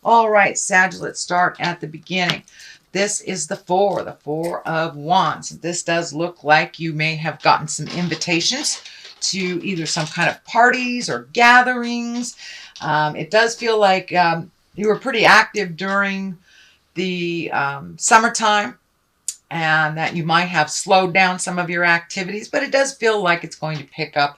All right, Sag, let's start at the beginning. This is the Four of Wands. This does look like you may have gotten some invitations to either some kind of parties or gatherings. It does feel like you were pretty active during the summertime, and that you might have slowed down some of your activities, but it does feel like it's going to pick up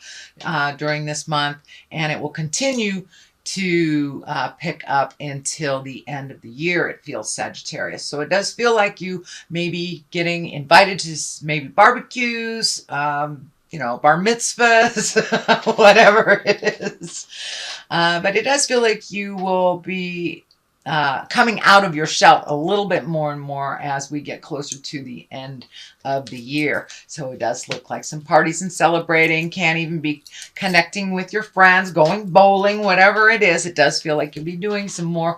during this month, and it will continue to pick up until the end of the year, it feels, Sagittarius. So it does feel like you may be getting invited to maybe barbecues, bar mitzvahs, whatever it is. But it does feel like you will be coming out of your shell a little bit more and more as we get closer to the end of the year. So it does look like some parties and celebrating, can't even be connecting with your friends, going bowling, whatever it is. It does feel like you'll be doing some more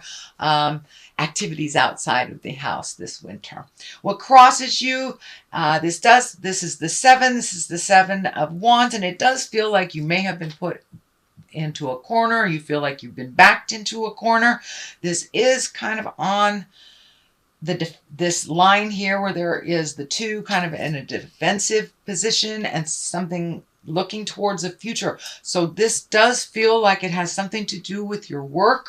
activities outside of the house this winter. What crosses you, this is the Seven of Wands, and it does feel like you may have been put into a corner. You feel like you've been backed into a corner. This is kind of on this line here where there is the two kind of in a defensive position and something looking towards the future. So this does feel like it has something to do with your work,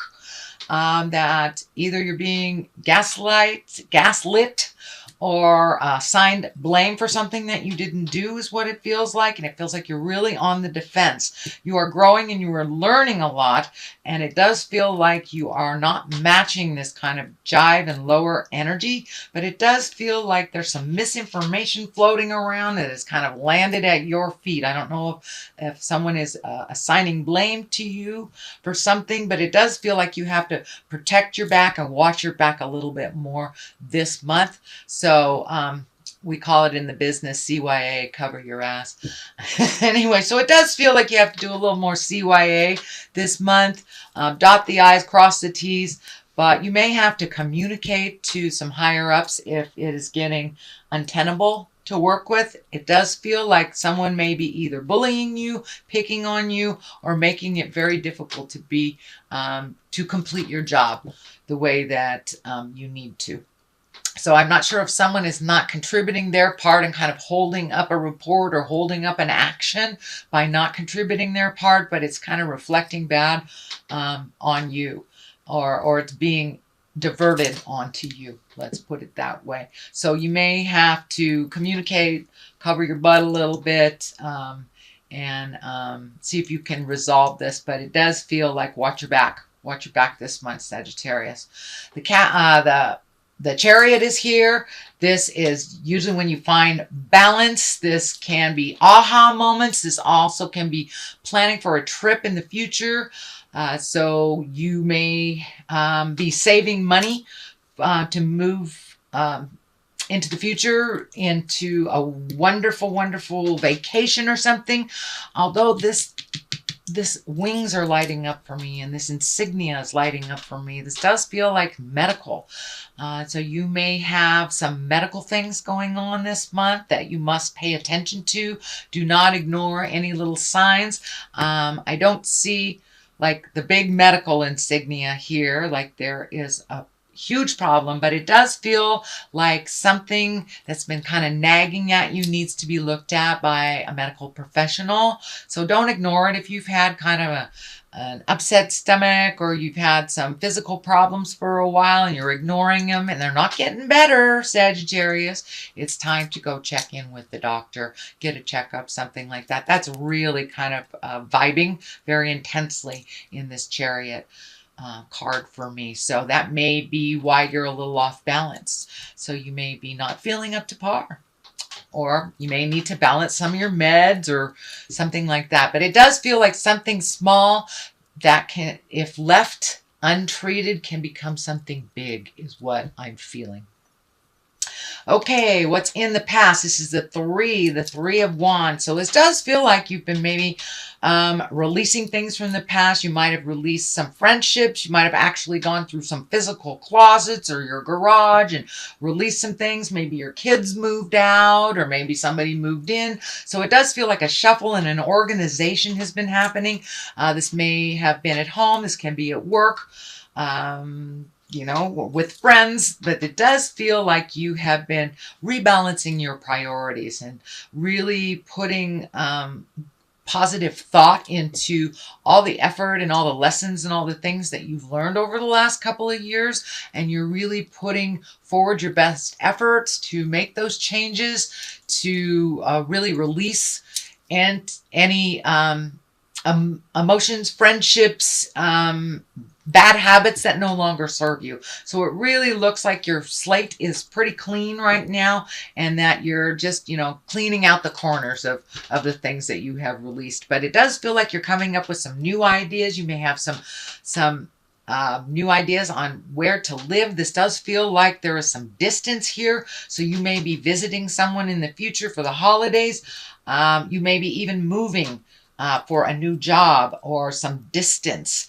that either you're being gaslit, or assigned blame for something that you didn't do is what it feels like. And it feels like you're really on the defense. You are growing and you are learning a lot. And it does feel like you are not matching this kind of jive and lower energy. But it does feel like there's some misinformation floating around that has kind of landed at your feet. I don't know if someone is assigning blame to you for something, but it does feel like you have to protect your back and watch your back a little bit more this month. So we call it in the business CYA, cover your ass. Anyway, so it does feel like you have to do a little more CYA this month. Dot the I's, cross the T's, but you may have to communicate to some higher ups if it is getting untenable to work with. It does feel like someone may be either bullying you, picking on you, or making it very difficult to complete your job the way that you need to. So I'm not sure if someone is not contributing their part and kind of holding up a report or holding up an action by not contributing their part, but it's kind of reflecting bad on you, or it's being diverted onto you. Let's put it that way. So you may have to communicate, cover your butt a little bit, and see if you can resolve this. But it does feel like watch your back. Watch your back this month, Sagittarius. The Chariot is here. This is usually when you find balance. This can be aha moments. This also can be planning for a trip in the future. So you may be saving money to move into the future, into a wonderful, wonderful vacation or something. Although this wings are lighting up for me, and this insignia is lighting up for me. This does feel like medical. So you may have some medical things going on this month that you must pay attention to. Do not ignore any little signs. I don't see like the big medical insignia here, like there is a huge problem, but it does feel like something that's been kind of nagging at you needs to be looked at by a medical professional. So don't ignore it. If you've had kind of an upset stomach, or you've had some physical problems for a while and you're ignoring them and they're not getting better, Sagittarius, it's time to go check in with the doctor, get a checkup, something like that. That's really kind of vibing very intensely in this Chariot card for me. So that may be why you're a little off balance. So you may be not feeling up to par, or you may need to balance some of your meds or something like that. But it does feel like something small that can, if left untreated, can become something big, is what I'm feeling. Okay, what's in the past? This is the Three of Wands. So this does feel like you've been maybe releasing things from the past. You might have released some friendships. You might have actually gone through some physical closets or your garage and released some things. Maybe your kids moved out, or maybe somebody moved in. So it does feel like a shuffle and an organization has been happening. This may have been at home. This can be at work. you know, with friends, but it does feel like you have been rebalancing your priorities and really putting positive thought into all the effort and all the lessons and all the things that you've learned over the last couple of years. And you're really putting forward your best efforts to make those changes, to really release and any emotions, friendships, bad habits that no longer serve you. So it really looks like your slate is pretty clean right now, and that you're just, you know, cleaning out the corners of the things that you have released. But it does feel like you're coming up with some new ideas. You may have some new ideas on where to live. This does feel like there is some distance here. So you may be visiting someone in the future for the holidays. You may be even moving for a new job or some distance.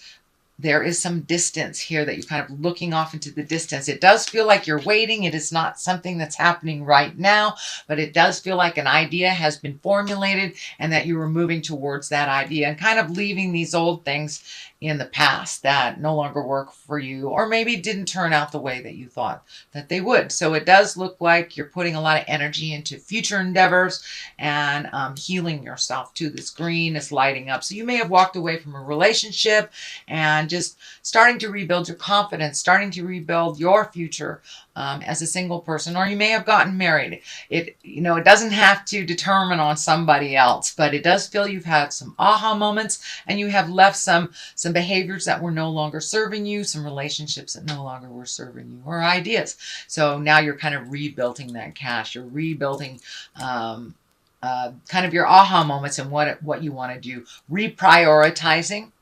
There is some distance here that you're kind of looking off into the distance. It does feel like you're waiting. It is not something that's happening right now, but it does feel like an idea has been formulated and that you were moving towards that idea and kind of leaving these old things in the past that no longer work for you, or maybe didn't turn out the way that you thought that they would. So it does look like you're putting a lot of energy into future endeavors and healing yourself too. This green is lighting up. So you may have walked away from a relationship and just starting to rebuild your confidence, starting to rebuild your future as a single person, or you may have gotten married. It doesn't have to determine on somebody else, but it does feel you've had some aha moments and you have left some behaviors that were no longer serving you, some relationships that no longer were serving you, or ideas. So now you're kind of rebuilding that cache. You're rebuilding kind of your aha moments and what you want to do. Reprioritizing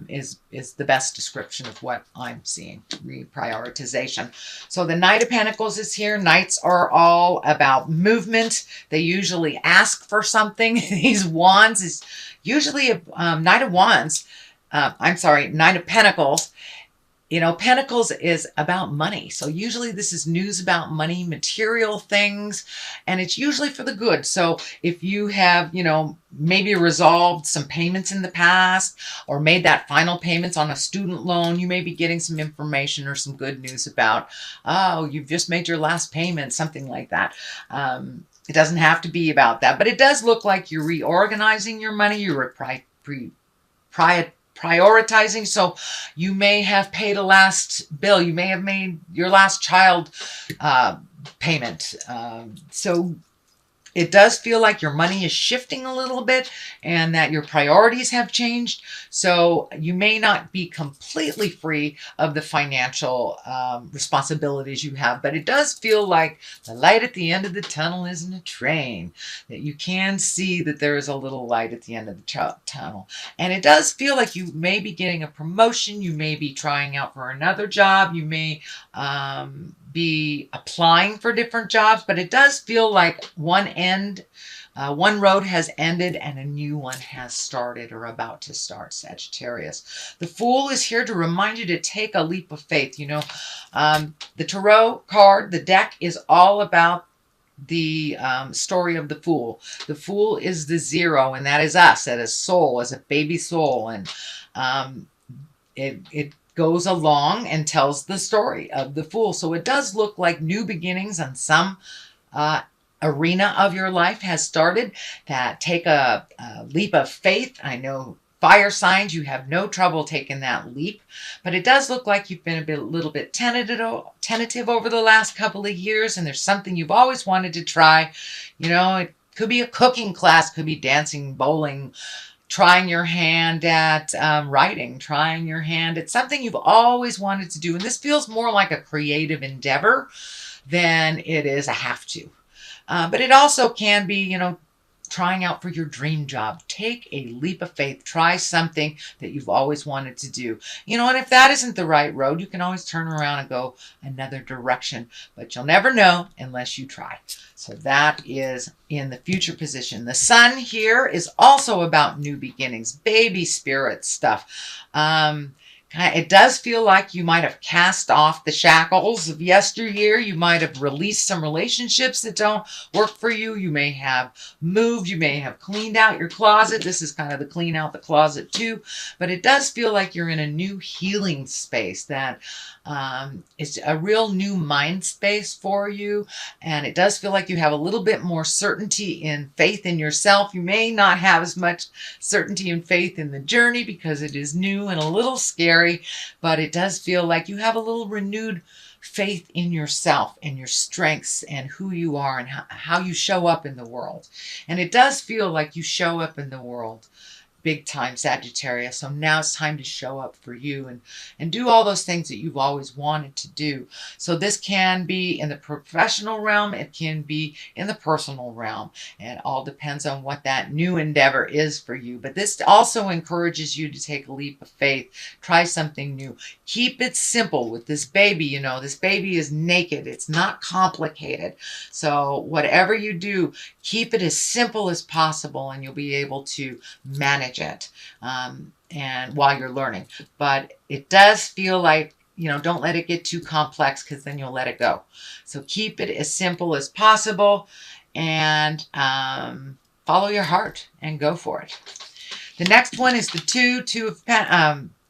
is the best description of what I'm seeing. Reprioritization. So the Knight of Pentacles is here. Knights are all about movement. They usually ask for something. These wands is usually a Knight of Wands. Knight of Pentacles. You know, Pentacles is about money. So usually this is news about money, material things, and it's usually for the good. So if you have, maybe resolved some payments in the past or made that final payments on a student loan, you may be getting some information or some good news about, oh, you've just made your last payment, something like that. It doesn't have to be about that, but it does look like you're reorganizing your money. You're prioritizing. So you may have paid a last bill. You may have made your last child payment. So it does feel like your money is shifting a little bit and that your priorities have changed. So you may not be completely free of the financial responsibilities you have, but it does feel like the light at the end of the tunnel isn't a train, that you can see that there is a little light at the end of the tunnel. And it does feel like you may be getting a promotion. You may be trying out for another job. You may be applying for different jobs, but it does feel like one road has ended and a new one has started or about to start, Sagittarius. The Fool is here to remind you to take a leap of faith. The Tarot card, the deck, is all about the story of the Fool. The Fool is the zero, and that is us, that is soul, as a baby soul. And it goes along and tells the story of the Fool. So it does look like new beginnings on some arena of your life has started. That take a leap of faith. I know fire signs, you have no trouble taking that leap, but it does look like you've been a little bit tentative over the last couple of years, and there's something you've always wanted to try. It could be a cooking class, could be dancing, bowling, trying your hand at writing, trying your hand at something you've always wanted to do. And this feels more like a creative endeavor than it is a have to. But it also can be, trying out for your dream job. Take a leap of faith. Try something that you've always wanted to do. And if that isn't the right road, you can always turn around and go another direction. But you'll never know unless you try. So that is in the future position. The Sun here is also about new beginnings, baby spirit stuff. Kind It does feel like you might have cast off the shackles of yesteryear. You might have released some relationships that don't work for you. You may have moved. You may have cleaned out your closet. This is kind of the clean out the closet too. But it does feel like you're in a new healing space that is a real new mind space for you. And it does feel like you have a little bit more certainty and faith in yourself. You may not have as much certainty and faith in the journey because it is new and a little scary, but it does feel like you have a little renewed faith in yourself and your strengths and who you are and how you show up in the world. And it does feel like you show up in the world big time, Sagittarius. So now it's time to show up for you and do all those things that you've always wanted to do. So this can be in the professional realm. It can be in the personal realm. And it all depends on what that new endeavor is for you. But this also encourages you to take a leap of faith. Try something new. Keep it simple with this baby. You know, this baby is naked. It's not complicated. So whatever you do, keep it as simple as possible and you'll be able to manage it and while you're learning. But it does feel like, you know, don't let it get too complex because then you'll let it go. So keep it as simple as possible and follow your heart and go for it. The next one is the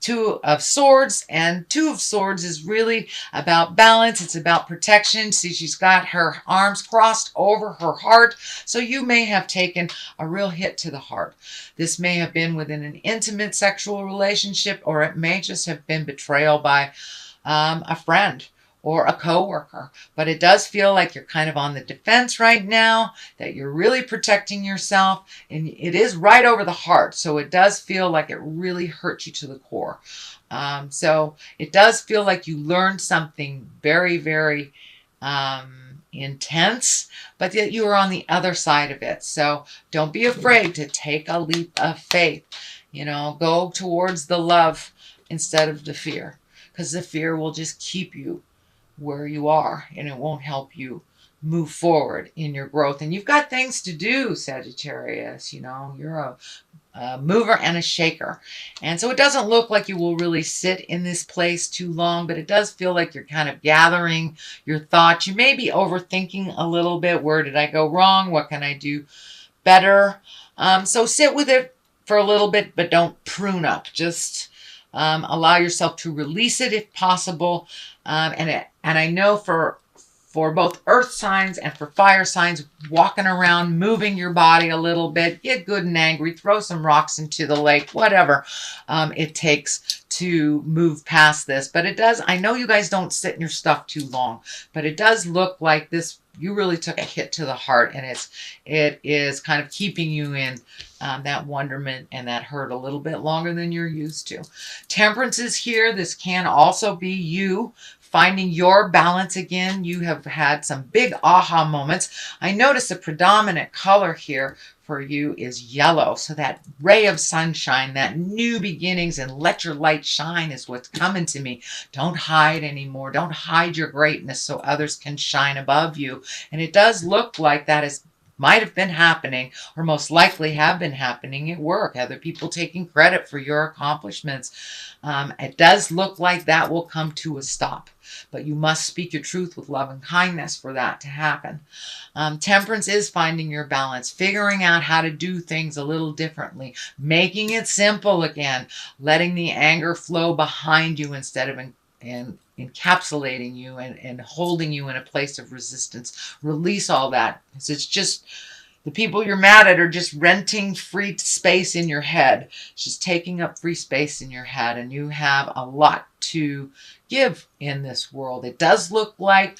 Two of Swords, and Two of Swords is really about balance. It's about protection. See, she's got her arms crossed over her heart. So you may have taken a real hit to the heart. This may have been within an intimate sexual relationship, or it may just have been betrayal by a friend or a coworker. But it does feel like you're kind of on the defense right now, that you're really protecting yourself, and it is right over the heart. So it does feel like it really hurts you to the core. So it does feel like you learned something very, very intense, but yet you are on the other side of it. So don't be afraid to take a leap of faith. You know, go towards the love instead of the fear, because the fear will just keep you where you are and it won't help you move forward in your growth. And you've got things to do, Sagittarius. You know, you're a mover and a shaker. And so it doesn't look like you will really sit in this place too long, but it does feel like you're kind of gathering your thoughts. You may be overthinking a little bit. Where did I go wrong? What can I do better? So sit with it for a little bit, but don't prune up. Just allow yourself to release it if possible. And I know for both earth signs and for fire signs, walking around, moving your body a little bit, get good and angry, throw some rocks into the lake, whatever it takes to move past this. But it does, I know you guys don't sit in your stuff too long, but it does look like this, you really took a hit to the heart, and it is kind of keeping you in that wonderment and that hurt a little bit longer than you're used to. Temperance is here. This can also be you finding your balance again. You have had some big aha moments. I notice the predominant color here for you is yellow. So that ray of sunshine, that new beginnings and let your light shine is what's coming to me. Don't hide anymore. Don't hide your greatness so others can shine above you. And it does look like that is might have been happening, or most likely have been happening at work. Other people taking credit for your accomplishments. It does look like that will come to a stop, but you must speak your truth with love and kindness for that to happen. Temperance is finding your balance, figuring out how to do things a little differently, making it simple again, letting the anger flow behind you instead of encapsulating you and holding you in a place of resistance. Release all that. It's just the people you're mad at are just renting free space in your head. It's just taking up free space in your head, and you have a lot to give in this world. It does look like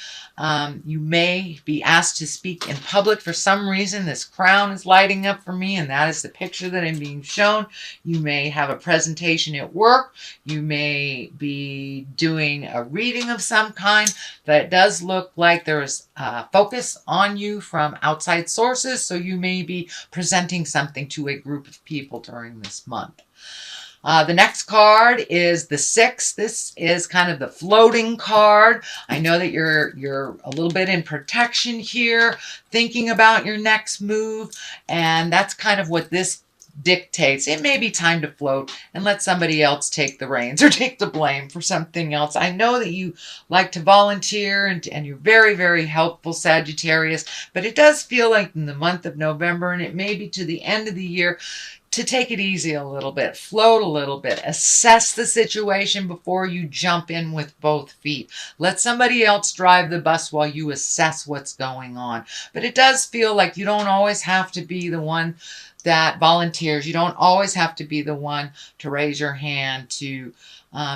you may be asked to speak in public for some reason. This crown is lighting up for me, and that is the picture that I'm being shown. You may have a presentation at work. You may be doing a reading of some kind, but it does look like there is focus on you from outside sources, so you may be presenting something to a group of people during this month. The next card is the 6. This is kind of the floating card. I know that you're a little bit in protection here, thinking about your next move, and that's kind of what this dictates it may be time to float and let somebody else take the reins or take the blame for something else. I know that you like to volunteer and you're very, very helpful, Sagittarius, but it does feel like in the month of November, and it may be to the end of the year, to take it easy a little bit, float a little bit, assess the situation before you jump in with both feet. Let somebody else drive the bus while you assess what's going on. But it does feel like you don't always have to be the one that volunteers. You don't always have to be the one to raise your hand to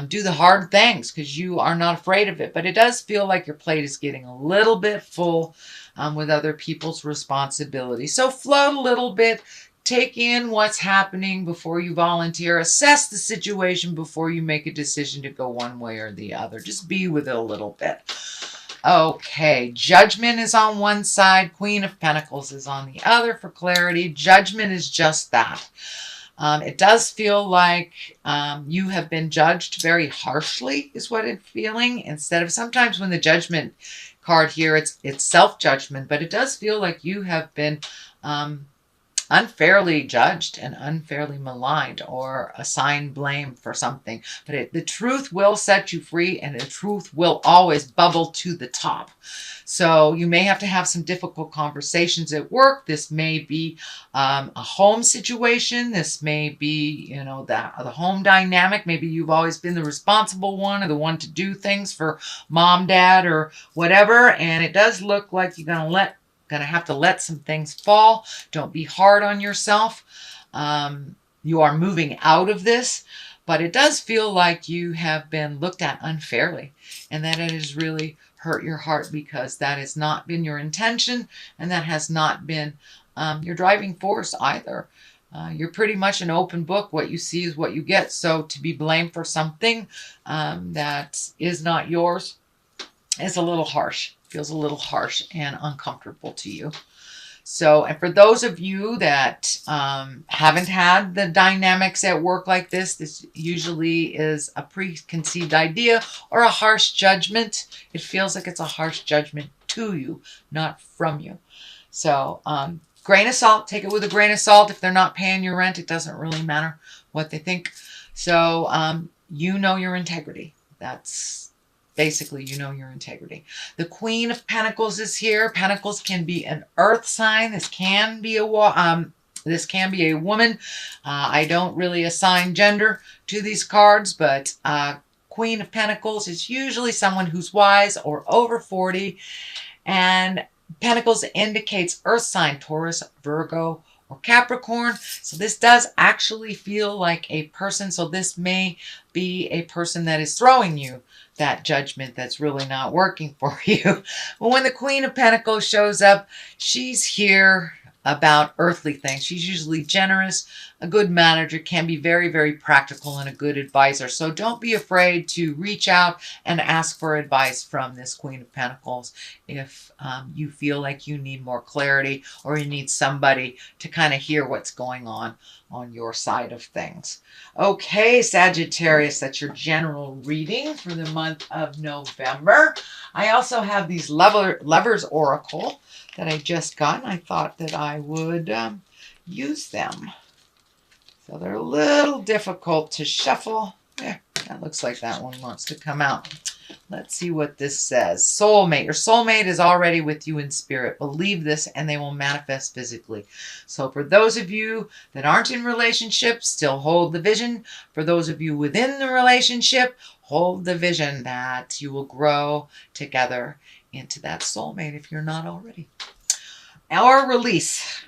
do the hard things, because you are not afraid of it. But it does feel like your plate is getting a little bit full with other people's responsibility. So float a little bit. Take in what's happening before you volunteer. Assess the situation before you make a decision to go one way or the other. Just be with it a little bit. Okay, Judgment is on one side. Queen of Pentacles is on the other for clarity. Judgment is just that. It does feel like you have been judged very harshly, is what it's feeling. Instead of, sometimes when the Judgment card here, it's self-judgment, but it does feel like you have been unfairly judged and unfairly maligned or assigned blame for something. But the truth will set you free, and the truth will always bubble to the top. So you may have to have some difficult conversations at work. This may be a home situation. This may be, you know, the home dynamic. Maybe you've always been the responsible one or the one to do things for mom, dad, or whatever. And it does look like you're going to have to let some things fall. Don't be hard on yourself. You are moving out of this, but it does feel like you have been looked at unfairly, and that it has really hurt your heart, because that has not been your intention, and that has not been your driving force either. You're pretty much an open book. What you see is what you get. So to be blamed for something that is not yours is a little harsh. Feels a little harsh and uncomfortable to you. So, and for those of you that haven't had the dynamics at work like this usually is a preconceived idea or a harsh judgment. It feels like it's a harsh judgment to you, not from you. So, grain of salt, take it with a grain of salt. If they're not paying your rent, it doesn't really matter what they think. So, you know your integrity. That's basically, you know your integrity. The Queen of Pentacles is here. Pentacles can be an earth sign. This can be a woman. I don't really assign gender to these cards, but Queen of Pentacles is usually someone who's wise or over 40. And Pentacles indicates earth sign, Taurus, Virgo, or Capricorn. So this does actually feel like a person. So this may be a person that is throwing you that judgment that's really not working for you. But when the Queen of Pentacles shows up, she's here about earthly things. She's usually generous, a good manager, can be very, very practical, and a good advisor. So don't be afraid to reach out and ask for advice from this Queen of Pentacles if you feel like you need more clarity or you need somebody to kind of hear what's going on your side of things. Okay, Sagittarius, that's your general reading for the month of November. I also have these Lovers Oracle that I just got, and I thought that I would use them. So they're a little difficult to shuffle. Yeah, that looks like that one wants to come out. Let's see what this says. Soulmate. Your soulmate is already with you in spirit. Believe this and they will manifest physically. So for those of you that aren't in relationships, still hold the vision. For those of you within the relationship, hold the vision that you will grow together into that soulmate if you're not already. Or release.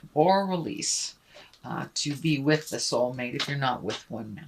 To be with the soulmate if you're not with one now.